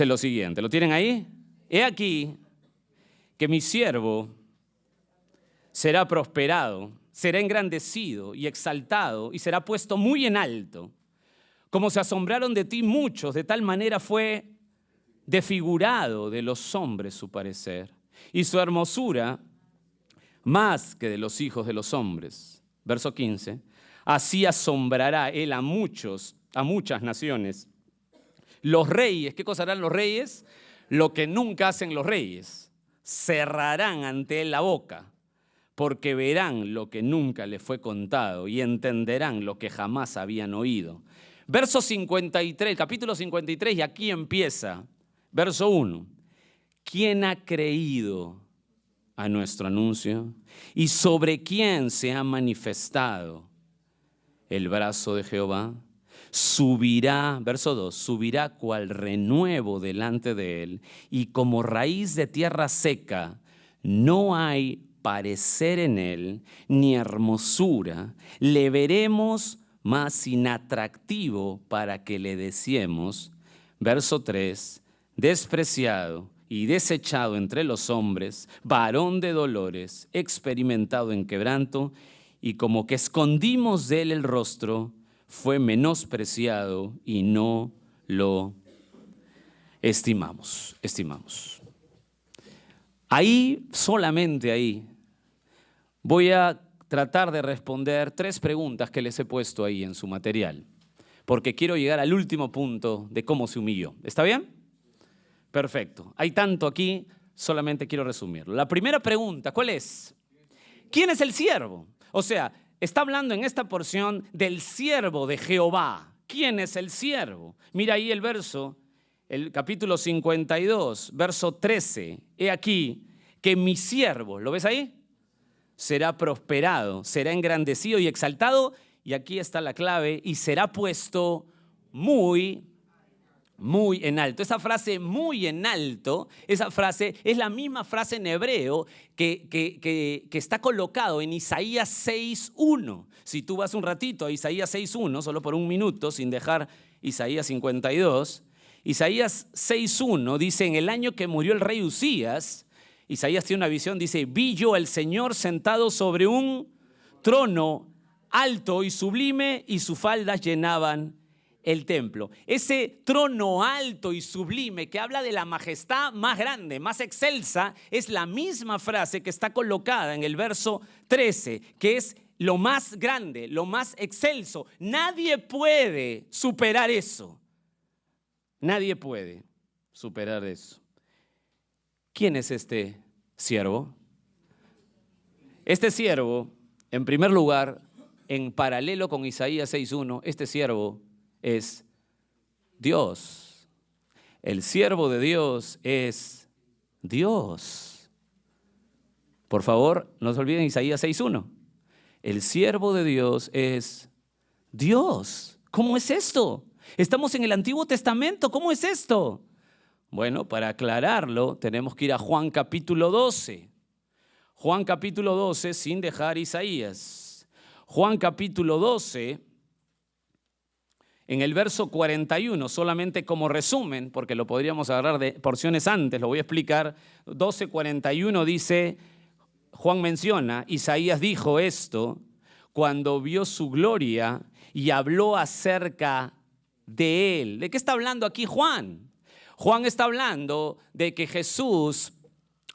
lo siguiente. ¿Lo tienen ahí? He aquí que mi siervo será prosperado, será engrandecido y exaltado y será puesto muy en alto. Como se asombraron de ti muchos, de tal manera fue desfigurado de los hombres su parecer y su hermosura más que de los hijos de los hombres. Verso 15. Así asombrará él a muchas naciones. Los reyes, ¿qué cosa harán los reyes? Lo que nunca hacen los reyes. Cerrarán ante él la boca, porque verán lo que nunca les fue contado y entenderán lo que jamás habían oído. Verso 53, capítulo 53, y aquí empieza. Verso 1. ¿Quién ha creído a nuestro anuncio? ¿Y sobre quién se ha manifestado el brazo de Jehová? Subirá, verso 2, subirá cual renuevo delante de él, y como raíz de tierra seca, no hay parecer en él, ni hermosura. Le veremos más inatractivo para que le deseemos. Verso 3, despreciado y desechado entre los hombres, varón de dolores, experimentado en quebranto, y como que escondimos de él el rostro, fue menospreciado y no lo estimamos. Ahí, solamente ahí, voy a tratar de responder 3 preguntas que les he puesto ahí en su material. porque quiero llegar al último punto de cómo se humilló. ¿Está bien? Perfecto. Hay tanto aquí, solamente quiero resumirlo. La primera pregunta, ¿cuál es? ¿Quién es el siervo? O sea, está hablando en esta porción del siervo de Jehová. ¿Quién es el siervo? Mira ahí el verso, el capítulo 52, verso 13. He aquí que mi siervo, ¿lo ves ahí? Será prosperado, será engrandecido y exaltado. Y aquí está la clave, y será puesto muy en alto. Esa frase muy en alto, esa frase es la misma frase en hebreo que está colocado en Isaías 6.1. Si tú vas un ratito a Isaías 6.1, solo por un minuto, sin dejar Isaías 52, Isaías 6.1 dice: en el año que murió el rey Uzías, Isaías tiene una visión, dice: vi yo al Señor sentado sobre un trono alto y sublime, y sus faldas llenaban el templo. Ese trono alto y sublime que habla de la majestad más grande, más excelsa, es la misma frase que está colocada en el verso 13, que es lo más grande, lo más excelso. Nadie puede superar eso. Nadie puede superar eso. ¿Quién es este siervo? Este siervo, en primer lugar, en paralelo con Isaías 6.1, este siervo es Dios. El siervo de Dios es Dios. Por favor, no se olviden Isaías 6.1. El siervo de Dios es Dios. ¿Cómo es esto? Estamos en el Antiguo Testamento. ¿Cómo es esto? Bueno, para aclararlo, tenemos que ir a Juan capítulo 12. Juan capítulo 12, sin dejar Isaías. Juan capítulo 12, en el verso 41, solamente como resumen, porque lo podríamos agarrar de porciones antes, lo voy a explicar. 12:41 dice, Juan menciona, Isaías dijo esto cuando vio su gloria y habló acerca de él. ¿De qué está hablando aquí Juan? Juan está hablando de que Jesús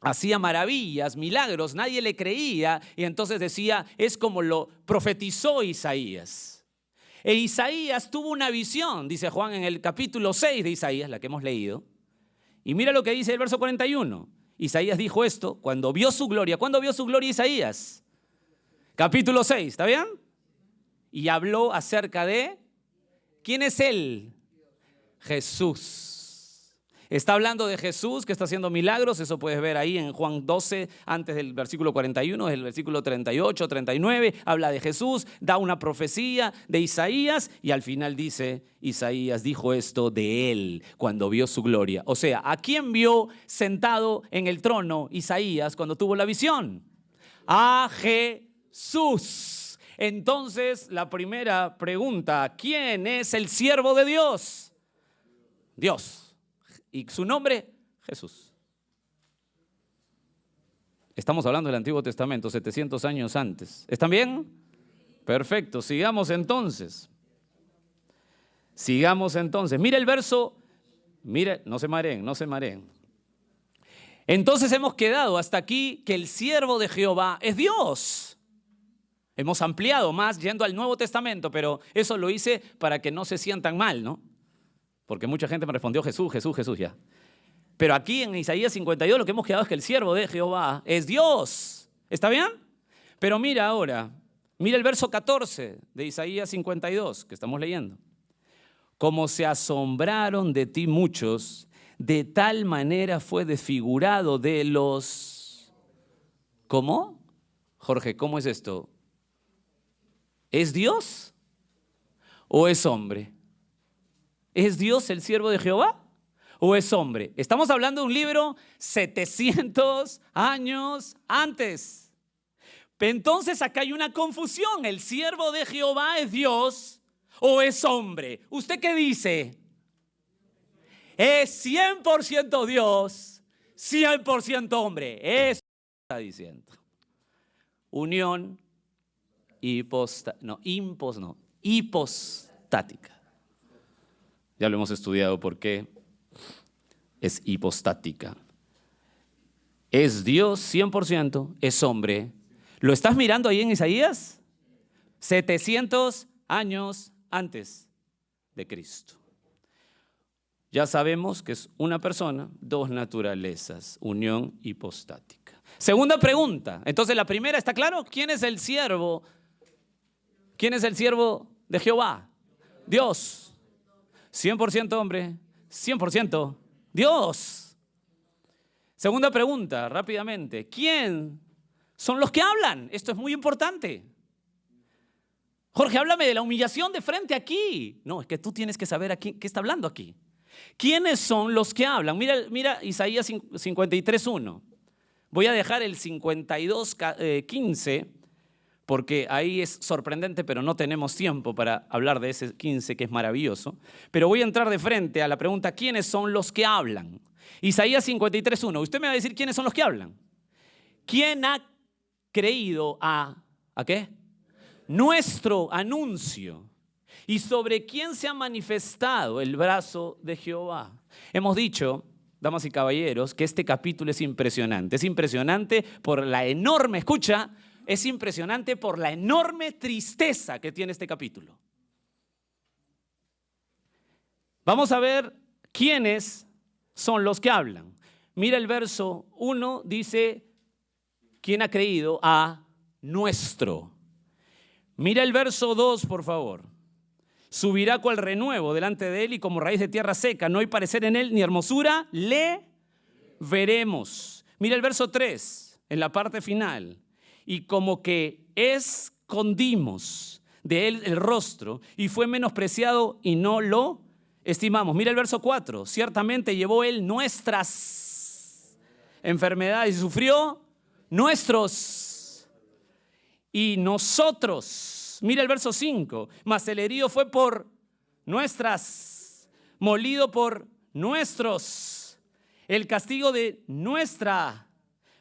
hacía maravillas, milagros, nadie le creía, y entonces decía, es como lo profetizó Isaías. E Isaías tuvo una visión, dice Juan en el capítulo 6 de Isaías, la que hemos leído, y mira lo que dice el verso 41. Isaías dijo esto cuando vio su gloria. ¿Cuándo vio su gloria Isaías? Capítulo 6, ¿está bien? Y habló acerca de, ¿quién es él? Jesús. Está hablando de Jesús que está haciendo milagros, eso puedes ver ahí en Juan 12, antes del versículo 41, es el versículo 38, 39, habla de Jesús, da una profecía de Isaías y al final dice, Isaías dijo esto de él cuando vio su gloria. O sea, ¿a quién vio sentado en el trono Isaías cuando tuvo la visión? A Jesús. Entonces, la primera pregunta, ¿quién es el siervo de Dios? Dios. ¿Y su nombre? Jesús. Estamos hablando del Antiguo Testamento, 700 años antes. ¿Están bien? Perfecto, sigamos entonces. Sigamos entonces. Mira el verso, mira, no se mareen. Entonces hemos quedado hasta aquí que el siervo de Jehová es Dios. Hemos ampliado más yendo al Nuevo Testamento, pero eso lo hice para que no se sientan mal, ¿no? Porque mucha gente me respondió Jesús ya. Pero aquí en Isaías 52 lo que hemos quedado es que el siervo de Jehová es Dios. ¿Está bien? Pero mira ahora, mira el verso 14 de Isaías 52 que estamos leyendo. Como se asombraron de ti muchos, de tal manera fue desfigurado de los... ¿Cómo? Jorge, ¿cómo es esto? ¿Es Dios o es hombre? ¿Es Dios el siervo de Jehová o es hombre? Estamos hablando de un libro 700 años antes. Entonces acá hay una confusión. ¿El siervo de Jehová es Dios o es hombre? ¿Usted qué dice? Es 100% Dios, 100% hombre. Eso está diciendo. Unión hipostática. Ya lo hemos estudiado por qué es hipostática. Es Dios 100%, es hombre. ¿Lo estás mirando ahí en Isaías? 700 años antes. de Cristo. Ya sabemos que es una persona, dos naturalezas, unión hipostática. Segunda pregunta. Entonces la primera, ¿está claro? ¿Quién es el siervo? ¿Quién es el siervo de Jehová? Dios. 100% hombre, 100% Dios. Segunda pregunta, rápidamente. ¿Quién son los que hablan? Esto es muy importante. Jorge, háblame de la humillación de frente aquí. No, es que tú tienes que saber qué está hablando aquí. ¿Quiénes son los que hablan? Mira Isaías 53:1. Voy a dejar el 52:15 porque ahí es sorprendente, pero no tenemos tiempo para hablar de ese 15 que es maravilloso. Pero voy a entrar de frente a la pregunta, ¿quiénes son los que hablan? Isaías 53:1. Usted me va a decir quiénes son los que hablan. ¿Quién ha creído ¿a qué? Nuestro anuncio. ¿Y sobre quién se ha manifestado el brazo de Jehová? Hemos dicho, damas y caballeros, que este capítulo es impresionante. Es impresionante por la enorme, escucha, es impresionante por la enorme tristeza que tiene este capítulo. Vamos a ver quiénes son los que hablan. Mira el verso 1, dice, ¿quién ha creído a nuestro? Mira el verso 2, por favor. Subirá cual renuevo delante de él y como raíz de tierra seca. No hay parecer en él ni hermosura, le veremos. Mira el verso 3, en la parte final. Y como que escondimos de él el rostro y fue menospreciado y no lo estimamos. Mira el verso 4. Ciertamente llevó él nuestras enfermedades y sufrió nuestros. Y nosotros. Mira el verso 5, mas el herido fue por nuestras, molido por nuestros, el castigo de nuestra.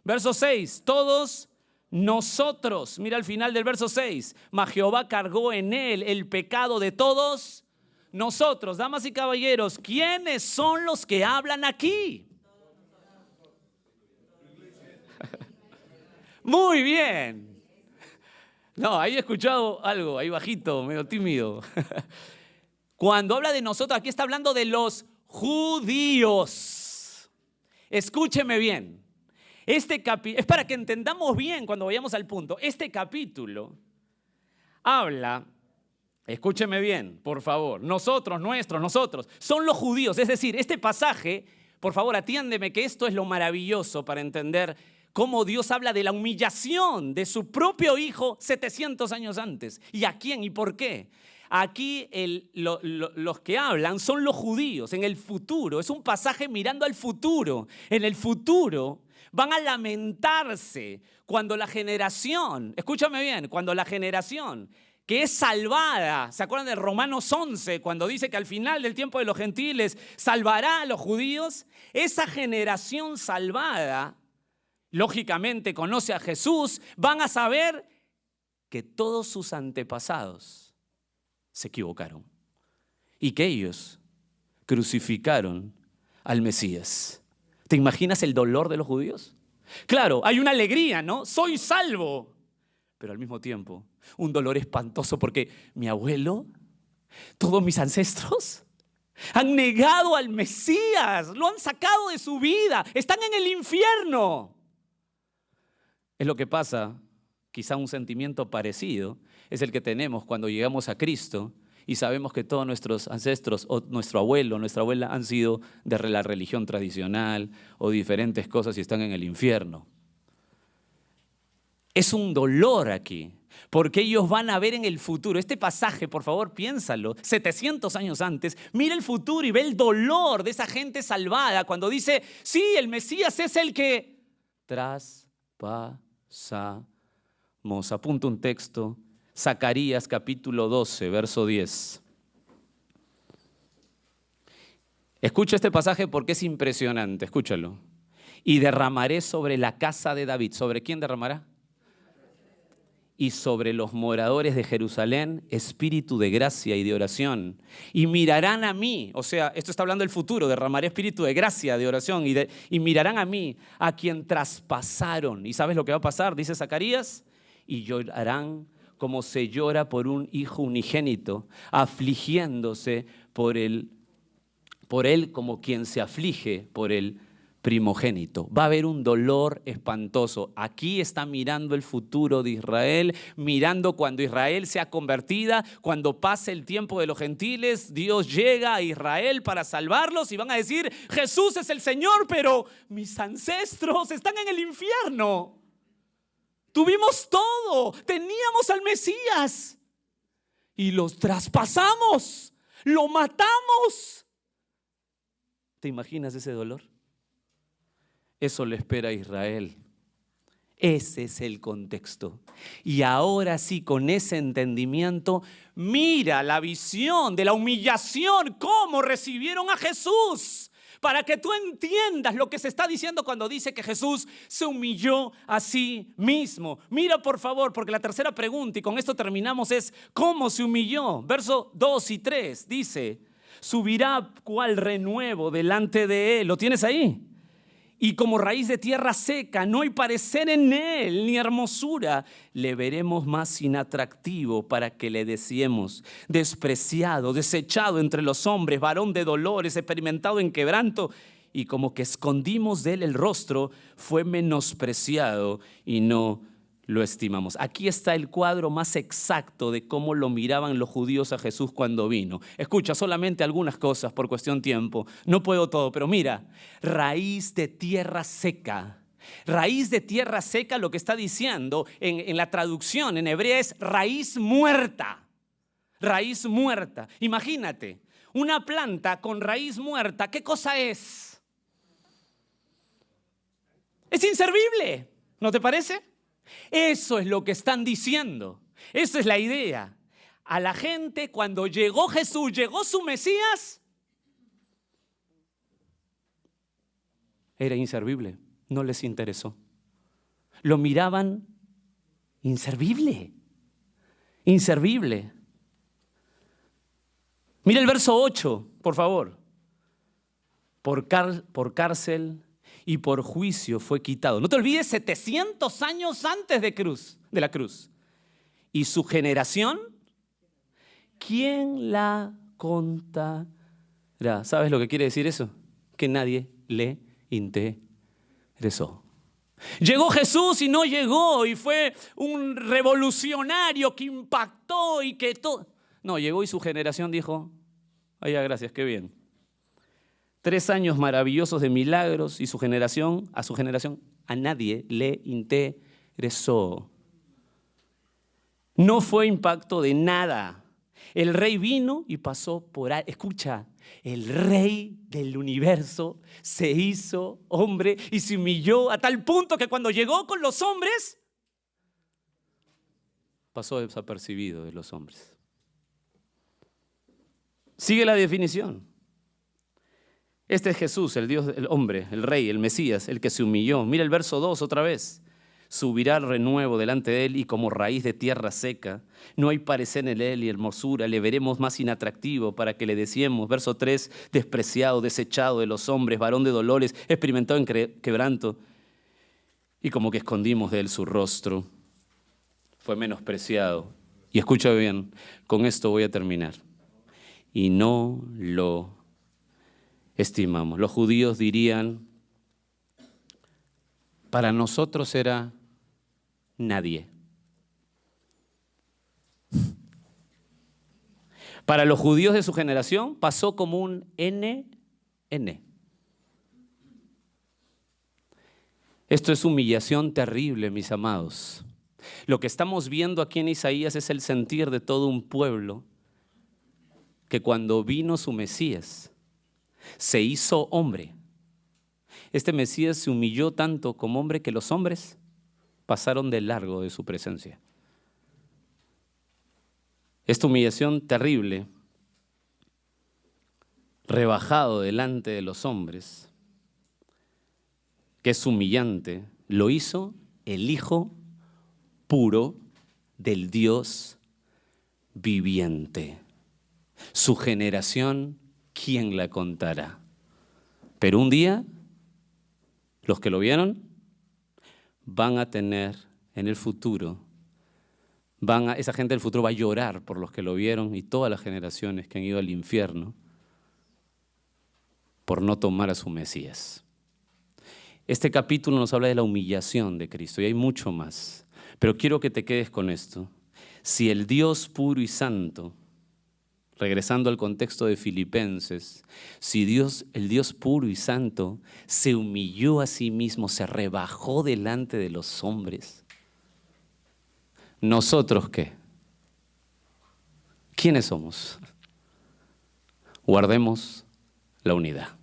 Verso 6, todos nosotros, mira al final del verso 6, mas Jehová cargó en él el pecado de todos nosotros. Damas y caballeros, ¿quiénes son los que hablan aquí? Muy bien. No, ahí he escuchado algo, ahí bajito, medio tímido. Cuando habla de nosotros, aquí está hablando de los judíos. Escúcheme bien. Es para que entendamos bien cuando vayamos al punto. Este capítulo habla, escúcheme bien, por favor, nosotros, nosotros, son los judíos. Es decir, este pasaje, por favor, atiéndeme que esto es lo maravilloso para entender cómo Dios habla de la humillación de su propio hijo 700 años antes. ¿Y a quién y por qué? Aquí los que hablan son los judíos en el futuro. Es un pasaje mirando al futuro. En el futuro van a lamentarse cuando la generación, escúchame bien, cuando la generación que es salvada, ¿se acuerdan de Romanos 11? Cuando dice que al final del tiempo de los gentiles salvará a los judíos. Esa generación salvada lógicamente conoce a Jesús, van a saber que todos sus antepasados se equivocaron y que ellos crucificaron al Mesías. ¿Te imaginas el dolor de los judíos? Claro, hay una alegría, ¿no? Soy salvo, pero al mismo tiempo un dolor espantoso porque mi abuelo, todos mis ancestros han negado al Mesías, lo han sacado de su vida, están en el infierno. Es lo que pasa, quizá un sentimiento parecido, es el que tenemos cuando llegamos a Cristo y sabemos que todos nuestros ancestros o nuestro abuelo, nuestra abuela han sido de la religión tradicional o diferentes cosas y están en el infierno. Es un dolor aquí, porque ellos van a ver en el futuro. Este pasaje, por favor, piénsalo, 700 años antes, mira el futuro y ve el dolor de esa gente salvada cuando dice, sí, el Mesías es el que traspasamos. Apunta un texto, Zacarías capítulo 12, verso 10. Escucha este pasaje porque es impresionante, escúchalo. Y derramaré sobre la casa de David. ¿Sobre quién derramará? Y sobre los moradores de Jerusalén, espíritu de gracia y de oración. Y mirarán a mí, o sea, esto está hablando del futuro, derramaré espíritu de gracia, de oración, y mirarán a mí, a quien traspasaron. ¿Y sabes lo que va a pasar? Dice Zacarías, y llorarán como se llora por un hijo unigénito, afligiéndose por él como quien se aflige por el primogénito. Va a haber un dolor espantoso. Aquí está mirando el futuro de Israel, mirando cuando Israel sea convertida, cuando pase el tiempo de los gentiles, Dios llega a Israel para salvarlos y van a decir, Jesús es el Señor, pero mis ancestros están en el infierno. Tuvimos todo, teníamos al Mesías y los traspasamos, lo matamos. ¿Te imaginas ese dolor? Eso le espera a Israel. Ese es el contexto. Y ahora sí, con ese entendimiento, mira la visión de la humillación, cómo recibieron a Jesús, para que tú entiendas lo que se está diciendo cuando dice que Jesús se humilló a sí mismo. Mira por favor, porque la tercera pregunta, y con esto terminamos, es ¿cómo se humilló? Verso 2 y 3 dice, subirá cual renuevo delante de él. ¿Lo tienes ahí? Y como raíz de tierra seca, no hay parecer en él ni hermosura, le veremos más inatractivo para que le deseemos. Despreciado, desechado entre los hombres, varón de dolores, experimentado en quebranto, y como que escondimos de él el rostro, fue menospreciado y no lo estimamos. Aquí está el cuadro más exacto de cómo lo miraban los judíos a Jesús cuando vino. Escucha, solamente algunas cosas por cuestión de tiempo. No puedo todo, pero mira, raíz de tierra seca. Raíz de tierra seca, lo que está diciendo en la traducción en hebreo es raíz muerta. Raíz muerta. Imagínate, una planta con raíz muerta, ¿qué cosa es? Es inservible, ¿no te parece? Eso es lo que están diciendo. Esa es la idea. A la gente cuando llegó Jesús, llegó su Mesías, era inservible, no les interesó. Lo miraban inservible, inservible. Mira el verso 8, por favor. Por cárcel y por juicio fue quitado. No te olvides, 700 años antes de la cruz. Y su generación, ¿quién la contará? ¿Sabes lo que quiere decir eso? Que nadie le interesó. Llegó Jesús y no llegó y fue un revolucionario que impactó y que todo. No, llegó y su generación dijo, ay, gracias, qué bien. 3 años maravillosos de milagros y a su generación, a nadie le interesó. No fue impacto de nada. El rey vino y pasó por ahí. Escucha, el rey del universo se hizo hombre y se humilló a tal punto que cuando llegó con los hombres, pasó desapercibido de los hombres. Sigue la definición. Este es Jesús, el Dios, el hombre, el rey, el Mesías, el que se humilló. Mira el verso 2 otra vez. Subirá el renuevo delante de él y como raíz de tierra seca. No hay parecer en él y hermosura. Le veremos más inatractivo para que le deseemos. Verso 3, despreciado, desechado de los hombres, varón de dolores, experimentado en quebranto. Y como que escondimos de él su rostro. Fue menospreciado. Y escucha bien, con esto voy a terminar. Y no lo estimamos. Los judíos dirían, para nosotros era nadie. Para los judíos de su generación pasó como un NN. Esto es humillación terrible, mis amados. Lo que estamos viendo aquí en Isaías es el sentir de todo un pueblo que cuando vino su Mesías, se hizo hombre. Este Mesías se humilló tanto como hombre que los hombres pasaron de largo de su presencia. Esta humillación terrible, rebajado delante de los hombres, que es humillante, lo hizo el Hijo puro del Dios viviente. Su generación, ¿quién la contará? Pero un día, los que lo vieron van a tener en el futuro Esa gente del futuro va a llorar por los que lo vieron y todas las generaciones que han ido al infierno por no tomar a su Mesías. Este capítulo nos habla de la humillación de Cristo y hay mucho más. Pero quiero que te quedes con esto. Si el Dios puro y santo, regresando al contexto de Filipenses, si el Dios puro y santo se humilló a sí mismo, se rebajó delante de los hombres, ¿nosotros qué? ¿Quiénes somos? Guardemos la unidad.